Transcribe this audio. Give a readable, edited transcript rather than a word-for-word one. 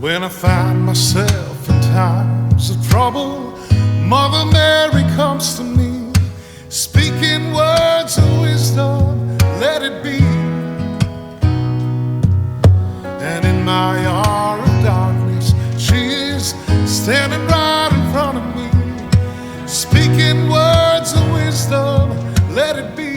When I find myself in times of trouble, Mother Mary comes to me, speaking words of wisdom, let it be. And in my hour of darkness, she is standing right in front of me, speaking words of wisdom, let it be.